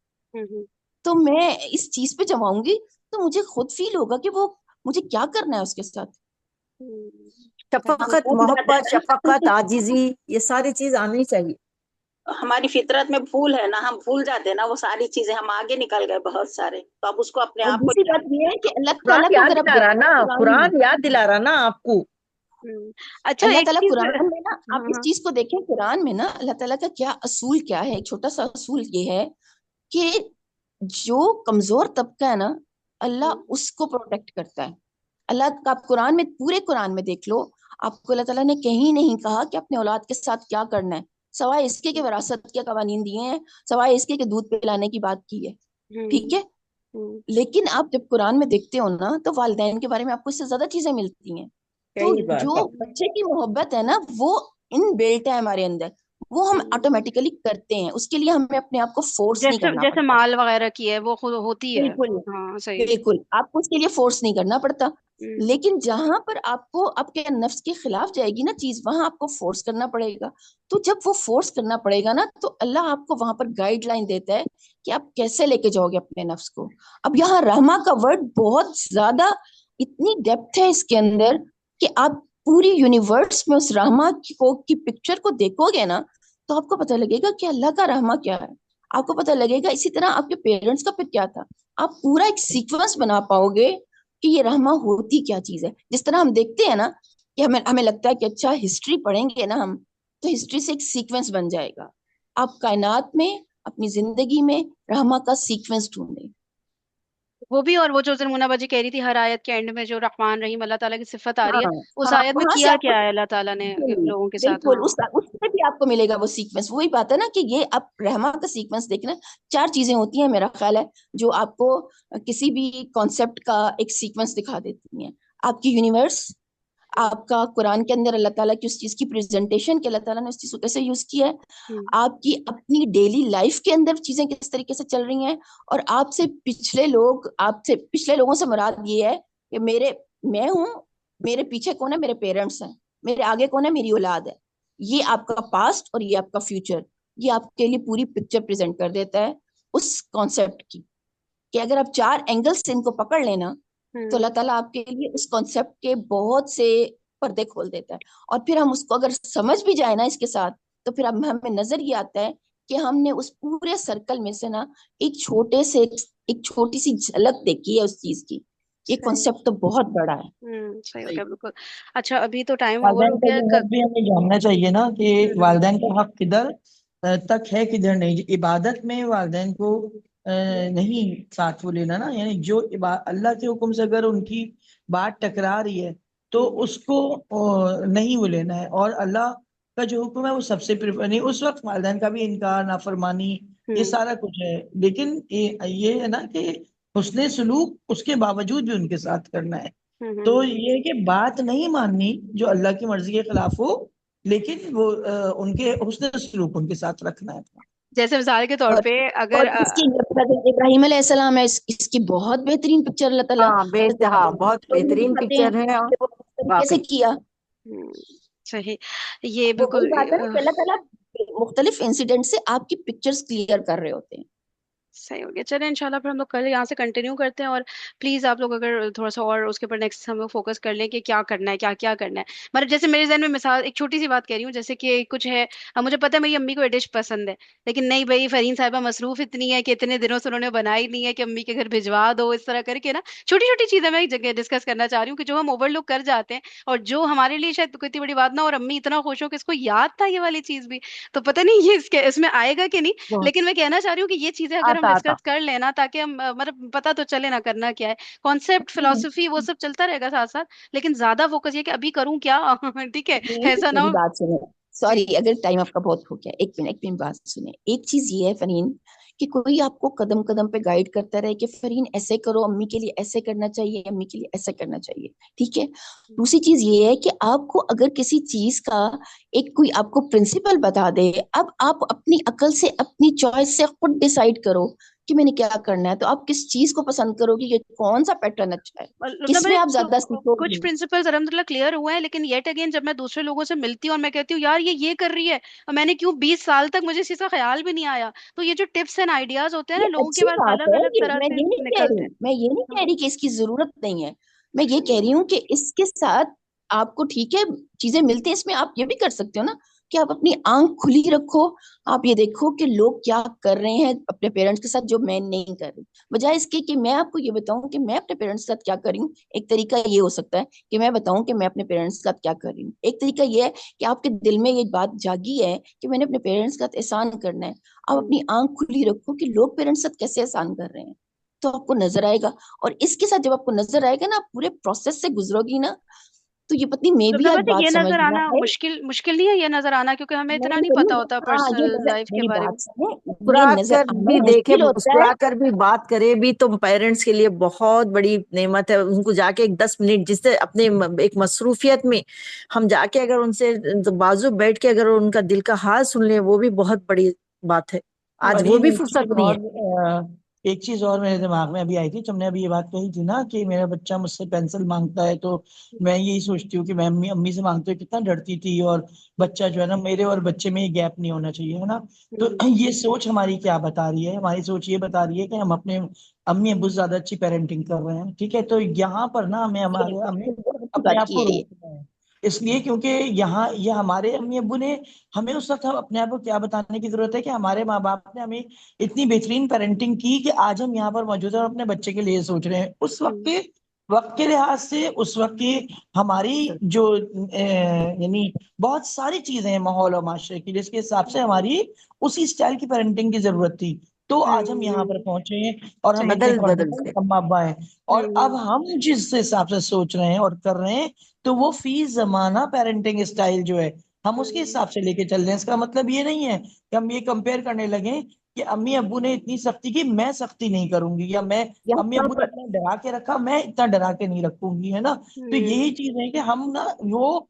تو میں اس چیز پہ جب آؤں گی تو مجھے خود فیل ہوگا کہ وہ مجھے کیا کرنا ہے اس کے ساتھ. شفقت، محبت، شفقت، عاجزی، یہ ساری چیز آنی چاہیے. ہماری فطرت میں بھول ہے نا، ہم بھول جاتے ہیں نا وہ ساری چیزیں، ہم آگے نکل گئے بہت سارے. تو اب اس کو اپنے اور آپ کو دوسری بات یہ ہے کہ اللہ قرآن تعالیٰ کو یاد اگر آپ دلا رہا نا، دیکھیں قرآن یاد دلا رہا نا آپ کو. اچھا اللہ ایک تعالیٰ چیز. قرآن میں نا، آپ اس چیز کو دیکھیں قرآن میں نا، اللہ تعالیٰ کا کیا اصول کیا ہے. ایک چھوٹا سا اصول یہ ہے کہ جو کمزور طبقہ ہے نا اللہ اس کو پروٹیکٹ کرتا ہے. اللہ کا آپ قرآن میں، پورے قرآن میں دیکھ لو، آپ کو اللہ تعالیٰ نے کہیں نہیں کہا کہ اپنے اولاد کے ساتھ کیا کرنا ہے، سوائے اس کے کہ وراثت کے قوانین دیے ہیں، سوائے اس کے کہ دودھ پلانے کی بات کی ہے. ٹھیک ہے، لیکن آپ جب قرآن میں دیکھتے ہو نا تو والدین کے بارے میں آپ کو اس سے زیادہ چیزیں ملتی ہیں. تو صحیح بات. جو بچے کی محبت ہے نا وہ ان بلٹ ہے ہمارے اندر، وہ ہم آٹومیٹیکلی کرتے ہیں، اس کے لیے ہمیں اپنے آپ کو فورس نہیں جیسے کرنا جیسے پڑتا. مال وغیرہ کی ہے وہ خود ہوتی ہے. بالکل ہاں صحیح. بالکل، آپ کو اس کے لیے فورس نہیں کرنا پڑتا. لیکن جہاں پر آپ کو آپ کے نفس کے خلاف جائے گی نا چیز، وہاں آپ کو فورس کرنا پڑے گا. تو جب وہ فورس کرنا پڑے گا نا تو اللہ آپ کو وہاں پر گائیڈ لائن دیتا ہے کہ آپ کیسے لے کے جاؤ گے اپنے نفس کو. اب یہاں رحمہ کا ورڈ بہت زیادہ، اتنی ڈیپتھ ہے اس کے اندر کہ آپ پوری یونیورس میں اس رحمہ کی پکچر کو دیکھو گے نا تو آپ کو پتہ لگے گا کہ اللہ کا رحمہ کیا ہے. آپ کو پتہ لگے گا اسی طرح آپ کے پیرنٹس کا پھر کیا تھا. آپ پورا ایک سیکوینس بنا پاؤ گے کہ یہ رحمہ ہوتی کیا چیز ہے. جس طرح ہم دیکھتے ہیں نا کہ ہمیں لگتا ہے کہ اچھا ہسٹری پڑھیں گے نا ہم تو ہسٹری سے ایک سیکوینس بن جائے گا. آپ کائنات میں اپنی زندگی میں رحمہ کا سیکوینس ڈھونڈیں. وہ بھی، اور وہ جو زرمونہ باجی کہہ رہی تھی ہر آیت کے اینڈ میں جو رحمان رحیم اللہ تعالیٰ کی صفت آ رہی ہے، ہاں اس ہاں، آیت میں وہاں سے کیا آپ کو کیا ہے اللہ تعالیٰ نے لوگوں کے ساتھ. بالکل ہاں اس میں بھی آپ کو ملے گا وہ سیکوینس. وہی بات ہے نا کہ یہ آپ رحمہ کا سیکوینس دیکھنا. 4 چیزیں ہوتی ہیں میرا خیال ہے جو آپ کو کسی بھی کانسیپٹ کا ایک سیکوینس دکھا دیتی ہیں. آپ کی یونیورس، آپ کا قرآن کے اندر اللہ تعالیٰ کی اس چیز کی پریزنٹیشن کہ اللہ تعالیٰ نے اس چیز کو کیسے یوز کیا ہے، آپ کی اپنی ڈیلی لائف کے اندر چیزیں کس طریقے سے چل رہی ہیں، اور آپ سے پچھلے لوگوں سے مراد یہ ہے کہ میں ہوں، میرے پیچھے کون ہے، میرے پیرنٹس ہیں، میرے آگے کون ہے، میری اولاد ہے. یہ آپ کا پاسٹ اور یہ آپ کا فیوچر، یہ آپ کے لیے پوری پکچر پریزنٹ کر دیتا ہے اس کانسیپٹ کی کہ اگر آپ 4 اینگل سے ان کو پکڑ لینا تو اللہ تعالیٰ آپ کے لیے اس کانسیپٹ کے بہت سے پردے کھول دیتا ہے. اور پھر ہم اس کو اگر سمجھ بھی جائے نا اس کے ساتھ تو پھر ہمیں نظر یہ آتا ہے کہ ہم نے اس پورے سرکل میں سے نا ایک چھوٹی سی جھلک دیکھی ہے اس چیز کی. یہ کانسیپٹ تو بہت بڑا ہے. صحیح ہو گیا بالکل. اچھا ابھی تو ٹائم اوور والدین ہو کا گیا. جو حق بھی ہمیں جاننا چاہیے نا کہ والدین کا حق کدھر تک ہے کدھر نہیں. عبادت میں والدین کو نہیں ساتھ وہ لینا نا، یعنی جو اللہ کے حکم سے اگر ان کی بات ٹکرا رہی ہے تو اس کو نہیں وہ لینا ہے. اور اللہ کا جو حکم ہے وہ سب سے نہیں، اس وقت والدین کا بھی انکار، نافرمانی، یہ سارا کچھ ہے. لیکن یہ ہے نا کہ حسن سلوک اس کے باوجود بھی ان کے ساتھ کرنا ہے. تو یہ کہ بات نہیں ماننی جو اللہ کی مرضی کے خلاف ہو، لیکن وہ ان کے حسن سلوک ان کے ساتھ رکھنا ہے. جیسے مثال کے طور پہ اور اگر اس کی ابراہیم علیہ السلام ہے، اس کی بہت بہترین پکچر اللہ تعالیٰ ہاں بہت بہترین پکچر ہے. کیسے کیا. صحیح، یہ وہ بالکل وہی بات ہے نا کہ اللہ تعالیٰ مختلف انسیڈنٹ سے آپ کی پکچرز کلیئر کر رہے ہوتے ہیں. صحیح ہو گیا. چلیں انشاءاللہ پھر ہم لوگ کل یہاں سے کنٹینیو کرتے ہیں. اور پلیز آپ لوگ اگر تھوڑا سا اور اس کے اوپر نیکسٹ ہم لوگ فوکس کر لیں کہ کیا کرنا ہے, کیا کیا کرنا ہے. مطلب جیسے میرے ذہن میں مثال, ایک چھوٹی سی بات کہہ رہی ہوں, جیسے کہ کچھ ہے, اب مجھے پتا ہے میری امی کو یہ ڈش پسند ہے, لیکن نہیں بھائی فرین صاحبہ مصروف اتنی ہے کہ اتنے دنوں سے انہوں نے بنائی نہیں ہے کہ امی کے گھر بھجوا دو, اس طرح کر کے نا چھوٹی چھوٹی چیزیں میں ایک جگہ ڈسکس کرنا چاہ رہی ہوں کہ جو ہم اوور لک کر جاتے ہیں, اور جو ہمارے لیے شاید کوئی اتنی بڑی بات نہ, اور امی اتنا خوش ہو کہ اس کو یاد تھا یہ والی چیز بھی. تو پتہ نہیں یہ اس میں آئے گا کہ نہیں, تو لیکن میں کہنا چاہ رہی ہوں کہ یہ چیزیں اگر ہم آتا ڈسکس کر لینا تاکہ ہم مطلب پتہ تو چلے نا کرنا کیا ہے, کانسیپٹ فلسفی وہ سب چلتا رہے گا ساتھ ساتھ, لیکن زیادہ فوکس یہ کہ ابھی کروں کیا. ٹھیک ہے, ایسا نہ میری ہو. بات سنیں. سوری اگر ٹائم آپ کا بہت ہو گیا, ایک منٹ بات سنیں. ایک چیز یہ ہے فرین کہ کوئی آپ کو قدم قدم پہ گائیڈ کرتا رہے کہ فرین ایسے کرو, امی کے لیے ایسے کرنا چاہیے, امی کے لیے ایسے کرنا چاہیے, ٹھیک ہے. دوسری چیز یہ ہے کہ آپ کو اگر کسی چیز کا ایک کوئی آپ کو پرنسپل بتا دے, اب آپ اپنی عقل سے اپنی چوائس سے خود ڈیسائیڈ کرو کہ میں نے کیا کرنا ہے. تو آپ کس چیز کو پسند کرو گے, کہ کون سا پیٹرن اچھا ہے, مطلب کس میں میرے آپ زیادہ سیکھو کچھ گے. پرنسپلز الحمد للہ کلیئر ہوئے ہیں, لیکن یٹ اگین جب میں دوسرے لوگوں سے ملتی ہوں اور میں کہتی ہوں یار یہ کر رہی ہے, اور میں نے کیوں 20 سال تک مجھے اس چیز کا خیال بھی نہیں آیا, تو یہ جو ٹپس اینڈ آئیڈیاز ہوتے ہیں نا یہ لوگوں کے اچھی پاس بات الگ ہے, الگ یہ طرح میں سے یہ نہیں کہہ نکلتے رہی, ہیں. میں یہ نہیں کہہ رہی کہ اس کی ضرورت نہیں ہے. میں یہ کہہ رہی ہوں کہ اس کے ساتھ آپ کو ٹھیک ہے چیزیں ملتی ہیں, اس میں آپ یہ بھی کر سکتے ہو نا کہ آپ اپنی آنکھ کھلی رکھو, آپ یہ دیکھو کہ لوگ کیا کر رہے ہیں اپنے پیرنٹس کے ساتھ جو میں نہیں کر رہی, بجائے اس کے کہ میں آپ کو یہ بتاؤں کہ میں اپنے پیرنٹس کے ساتھ کیا کر رہی ہوں. ایک طریقہ یہ ہو سکتا ہے کہ میں بتاؤں کہ میں اپنے پیرنٹس کے ساتھ کیا کر رہی ہوں. ایک طریقہ یہ ہے کہ آپ کے دل میں یہ بات جاگی ہے کہ میں نے اپنے پیرنٹس کے ساتھ احسان کرنا ہے. آپ اپنی آنکھ کھلی رکھو کہ لوگ پیرنٹس کے ساتھ کیسے احسان کر رہے ہیں, تو آپ کو نظر آئے گا. اور اس کے ساتھ جب آپ کو نظر آئے گا نا, آپ پورے پروسیس سے گزرو گی نا, تو یہ پتنی میں بھی لبنہ آج بات یہ بات سمجھ نظر گیا آنا ہے. مشکل نہیں ہے, یہ نظر آنا, کیونکہ ہمیں اتنا نہیں پتا ہوتا ہاں یہ پرسنل نظر, لائف کے میری بارے میں. بات سنیں, مسکرا یہ نظر کر آنا بھی دیکھے, مشکل ہوتا ہے. مسکرا کر بھی بات کرے بھی تو پیرنٹس کے لیے بہت بڑی نعمت ہے. ان کو جا کے ایک 10 منٹ جس سے اپنے ایک مصروفیت میں ہم جا کے اگر ان سے بازو بیٹھ کے اگر ان کا دل کا حال سن لیں, وہ بھی بہت بڑی بات ہے. آج وہ فرین بھی فرصت نہیں ہے. ایک چیز اور میرے دماغ میں ابھی آئی تھی, تم نے ابھی یہ بات کہی تھی نا کہ میرا بچہ مجھ سے پینسل مانگتا ہے, تو میں یہی سوچتی ہوں کہ میں امی سے مانگتے ہوئے کتنا ڈرتی تھی, اور بچہ جو ہے نا, میرے اور بچے میں یہ گیپ نہیں ہونا چاہیے, ہے نا. تو یہ سوچ ہماری کیا بتا رہی ہے, ہماری سوچ یہ بتا رہی ہے کہ ہم اپنے امی ابو سے زیادہ اچھی پیرنٹنگ کر رہے ہیں, ٹھیک ہے. تو یہاں پر نا ہمیں ہمیں بہت اچھی اپنے بات آپ کی کو ہے یہ. روکنا ہے, اس لیے کیونکہ یہاں یہ ہمارے امی ابو نے ہمیں اس وقت اپنے آپ کو کیا بتانے کی ضرورت ہے کہ ہمارے ماں باپ نے ہمیں اتنی بہترین پیرنٹنگ کی کہ آج ہم یہاں پر موجود ہیں اور اپنے بچے کے لیے سوچ رہے ہیں. اس وقت کے لحاظ سے اس وقت کی ہماری جو یعنی بہت ساری چیزیں ہیں ماحول اور معاشرے کی, جس کے حساب سے ہماری اسی اسٹائل کی پیرنٹنگ کی ضرورت تھی, تو آج ہم یہاں پر پہنچے ہیں اور ہم اتنے بدل کانفیڈنٹ کے اما ابا ہیں. اور اب ہم جس حساب سے سوچ رہے ہیں اور کر رہے ہیں, تو وہ فی زمانہ پیرنٹنگ اسٹائل جو ہے ہم اس کے حساب سے لے کے چل رہے ہیں. اس کا مطلب یہ نہیں ہے کہ ہم یہ کمپیئر کرنے لگیں کہ امی ابو نے اتنی سختی کی, میں سختی نہیں کروں گی, یا میں امی یہاں ابو نے پر اتنا ڈرا کے رکھا, میں اتنا ڈرا کے نہیں رکھوں گی, ہے نا. تو یہی چیز ہے کہ ہم نا وہ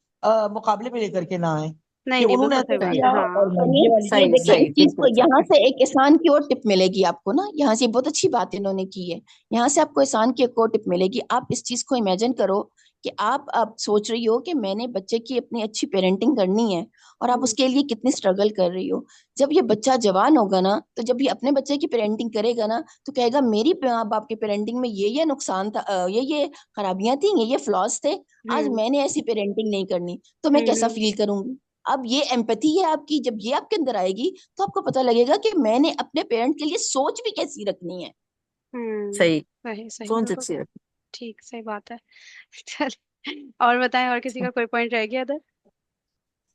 مقابلے پہ لے کر کے نہ آئیں نہیں کہ نہیں, انہوں نے بالکل ایسا صحیح بات صحیح ہے. کیا ہاں. اور میں یہ والی یہ صحیح چیز. دیکھیں صحیح اس چیز بالکل کو صحیح. یہاں سے ایک احسان کی اور ٹپ ملے گی آپ کو نا, یہاں سے بہت اچھی بات انہوں نے کی ہے, یہاں سے آپ کو احسان کی ایک اور ٹپ ملے گی. آپ اس چیز کو امیجن کرو کہ آپ سوچ رہی ہو کہ میں نے بچے کی اپنی اچھی پیرنٹنگ کرنی ہے, اور آپ اس کے لیے کتنی اسٹرگل کر رہی ہو. جب یہ بچہ جوان ہوگا نا, تو جب یہ اپنے بچے کی پیرنٹنگ کرے گا نا, تو کہے گا میری ماں باپ کی پیرنٹنگ میں یہ نقصان تھا, یہ خرابیاں تھیں, یہ فلاس تھے, آج میں نے ایسی پیرنٹنگ نہیں کرنی, تو میں کیسا فیل کروں گی. اب یہ ایمپتھی ہے آپ کی, جب یہ آپ کے اندر آئے گی تو آپ کو پتہ لگے گا کہ میں نے اپنے پیرنٹ کے لیے سوچ بھی کیسی رکھنی ہے. صحیح صحیح صحیح, سوچ بالکل اچھی رکھی. ٹھیک, صحیح بات ہے. چل اور بتائیں, اور کسی کا کوئی پوائنٹ رہ گیا ادھر؟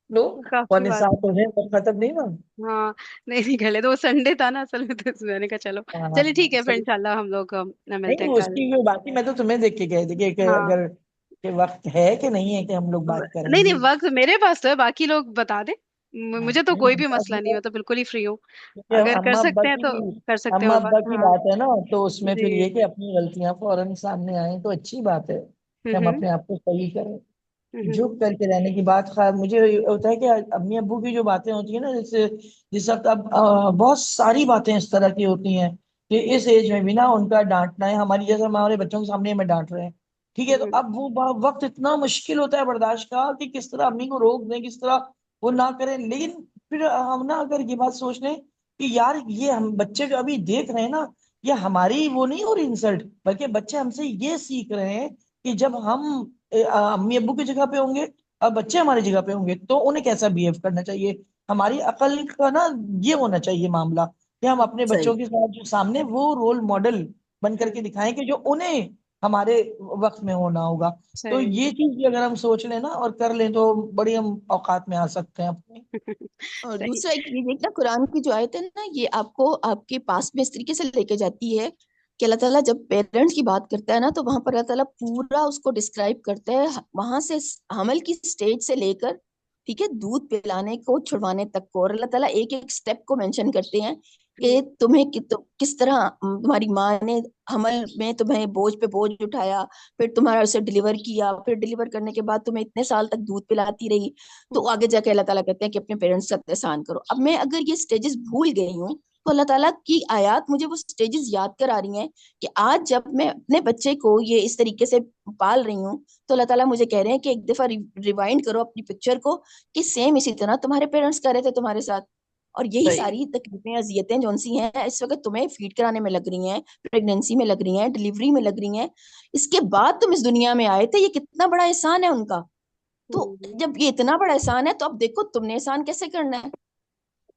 لو کافی پونے بات. 7 ہو گئے, ختم نہیں نا. ہاں نہیں نہیں, گھلے تو وہ سنڈے تھا نا اصل میں, تو میں نے کہا چلو چلیے ٹھیک ہے پھر صحیح. انشاءاللہ ہم لوگ ملتے نہیں ہیں اس کل. کی کوئی بات نہیں, میں تو تمہیں دیکھ کے کہہ تھی کہ ہاں اگر کہ وقت ہے کہ نہیں ہے کہ ہم لوگ بات کریں نہیں گے. نہیں, وقت میرے پاس تو ہے, باقی لوگ بتا دیں, مجھے تو کوئی بھی مسئلہ نہیں, نہیں میں تو بالکل ہی فری ہوں. کیونکہ اگر کر سکتے ہیں تو کر سکتے ہیں اما اور ابا بات. کی ہاں بات ہے نا, تو اس میں جی. پھر یہ کہ اپنی غلطیاں فوراً سامنے آئیں تو اچھی بات ہے کہ ہم ہوں اپنے آپ کو صحیح کریں. جھک ہوں کر کے رہنے کی بات, مجھے ہوتا ہے کہ امی ابو کی جو باتیں ہوتی ہیں نا, جیسے جس وقت اب بہت ساری باتیں اس طرح کی ہوتی ہیں کہ اس ایج میں بھی نا ان کا ڈانٹنا ہے ہماری, جیسے ہمارے بچوں کے سامنے ہمیں ڈانٹ رہے ہیں, ٹھیک ہے. تو اب وہ وقت اتنا مشکل ہوتا ہے برداشت کا کہ کس طرح امی کو روک دیں, کس طرح وہ نہ کریں. لیکن پھر ہم نا اگر یہ بات سوچ لیں کہ یار یہ ہم بچے جو ابھی دیکھ رہے ہیں نا، یہ ہماری وہ نہیں ہو رہی انسلٹ، بلکہ بچے ہم سے یہ سیکھ رہے ہیں کہ جب ہم امی ابو کی جگہ پہ ہوں گے اور بچے ہماری جگہ پہ ہوں گے تو انہیں کیسا بہیو کرنا چاہیے. ہماری عقل کا نا یہ ہونا چاہیے معاملہ کہ ہم اپنے صحیح. بچوں کے ساتھ جو سامنے وہ رول ماڈل بن کر کے دکھائیں کہ جو انہیں ہمارے وقت میں ہونا ہوگا. تو صحیح. یہ چیز بھی اگر ہم سوچ لیں نا اور کر لیں تو بڑی ہم اوقات میں آ سکتے ہیں اپنے. اور صحیح. دوسرا ایک یہ دیکھنا، قرآن کی جو آیت ہے نا، یہ آپ کو آپ کے پاس میں اس طریقے سے لے کے جاتی ہے کہ اللہ تعالیٰ جب پیرنٹس کی بات کرتا ہے نا تو وہاں پر اللہ تعالیٰ پورا اس کو ڈسکرائب کرتا ہے، وہاں سے حمل کی سٹیج سے لے کر ٹھیک ہے دودھ پلانے کو چھڑوانے تک کو، اور اللہ تعالیٰ ایک ایک سٹیپ کو مینشن کرتے ہیں کہ تمہیں کس طرح تمہاری ماں نے حمل میں تمہیں بوجھ پہ بوجھ اٹھایا، پھر تمہارا اسے ڈلیور کیا، پھر ڈلیور کرنے کے بعد تمہیں اتنے سال تک دودھ پلاتی رہی. تو آگے جا کے اللہ تعالیٰ کہتے ہیں کہ اپنے پیرنٹس کا احسان کرو. اب میں اگر یہ سٹیجز بھول گئی ہوں تو اللہ تعالیٰ کی آیات مجھے وہ سٹیجز یاد کرا رہی ہیں کہ آج جب میں اپنے بچے کو یہ اس طریقے سے پال رہی ہوں تو اللہ تعالیٰ مجھے کہہ رہے ہیں کہ ایک دفعہ ریوائنڈ کرو اپنی پکچر کو کہ سیم اسی طرح تمہارے پیرنٹس کر رہے تھے تمہارے ساتھ، اور یہی صحیح. ساری تکلیفیں اذیتیں جو سی ہیں اس وقت تمہیں فیڈ کرانے میں لگ رہی ہیں، پریگنینسی میں لگ رہی ہیں، ڈلیوری میں لگ رہی ہیں، اس کے بعد تم اس دنیا میں آئے تھے. یہ کتنا بڑا احسان ہے ان کا. تو جب یہ اتنا بڑا احسان ہے تو اب دیکھو تم نے احسان کیسے کرنا ہے.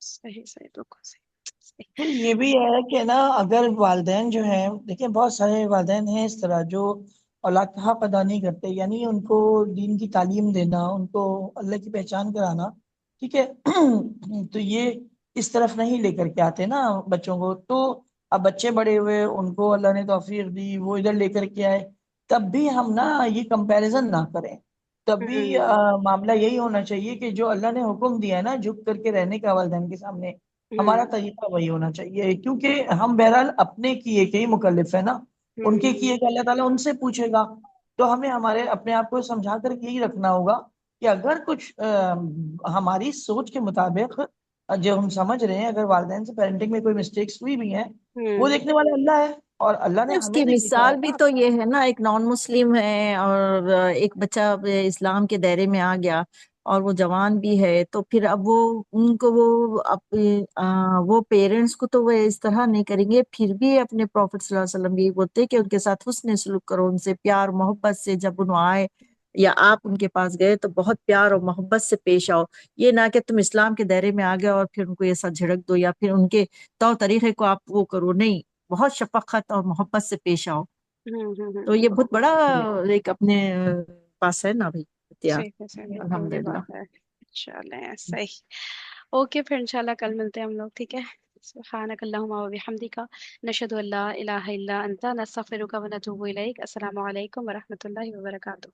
صحیح. صحیح. بالکل صحیح. پھر یہ بھی ہے کہ نا اگر والدین جو ہیں، دیکھیں بہت سارے والدین ہیں اس طرح جو اولاد کا حق ادا نہیں کرتے، یعنی ان کو دین کی تعلیم دینا، ان کو اللہ کی پہچان کرانا، ٹھیک ہے تو یہ اس طرف نہیں لے کر کے آتے نا بچوں کو. تو اب بچے بڑے ہوئے، ان کو اللہ نے توفیق دی، وہ ادھر لے کر کے آئے، تب بھی ہم نا یہ کمپیریزن نہ کریں. تب بھی معاملہ یہی ہونا چاہیے کہ جو اللہ نے حکم دیا ہے نا جھک کر کے رہنے کا والدین کے سامنے، ہمارا طریقہ وہی ہونا چاہیے، کیونکہ ہم بہرحال اپنے کیے کے ہی مکلف ہے نا. ان کے کیے کا اللہ تعالیٰ ان سے پوچھے گا. تو ہمیں ہمارے اپنے آپ کو سمجھا کر یہی رکھنا ہوگا کہ اگر کچھ ہماری سوچ کے مطابق جو ہم سمجھ رہے ہیں، اگر والدین سے پیرنٹنگ میں کوئی مسٹیکس ہوئی بھی ہیں، وہ دیکھنے والا اللہ ہے اور اللہ نے اس ہمیں کی نہیں دکھایا مثال بھی نا. تو یہ ہے نا، ایک نان مسلم ہے اور ایک بچہ اسلام کے دائرے میں آ گیا اور وہ جوان بھی ہے، تو پھر اب وہ ان کو وہ پیرنٹس کو تو وہ اس طرح نہیں کریں گے، پھر بھی اپنے پروفٹ صلی اللہ علیہ وسلم یہ بولتے ہیں کہ ان کے ساتھ حسن سلوک کرو، ان سے پیار محبت سے، جب انہوں آئے یا آپ ان کے پاس گئے تو بہت پیار اور محبت سے پیش آؤ. یہ نہ کہ تم اسلام کے دائرے میں آ گئے اور پھر ان کو ایسا جھڑک دو یا پھر ان کے طور طریقے کو آپ وہ کرو. نہیں، بہت شفقت اور محبت سے پیش آؤ. تو یہ بہت بڑا ایک اپنے پاس ہے نا بھائی اختیار. صحیح ہے. صحیح. بالکل یہ الحمدللہ. بات ہے. چلیں صحیح. اوکے پھر انشاءاللہ کل ملتے ہیں ہم لوگ، ٹھیک ہے. سبحانک اللہم و بحمدک، نشہد ان لا الہ الا انت، نستغفرک و نتوب الیک. السلام علیکم ورحمۃ اللہ وبرکاتہ.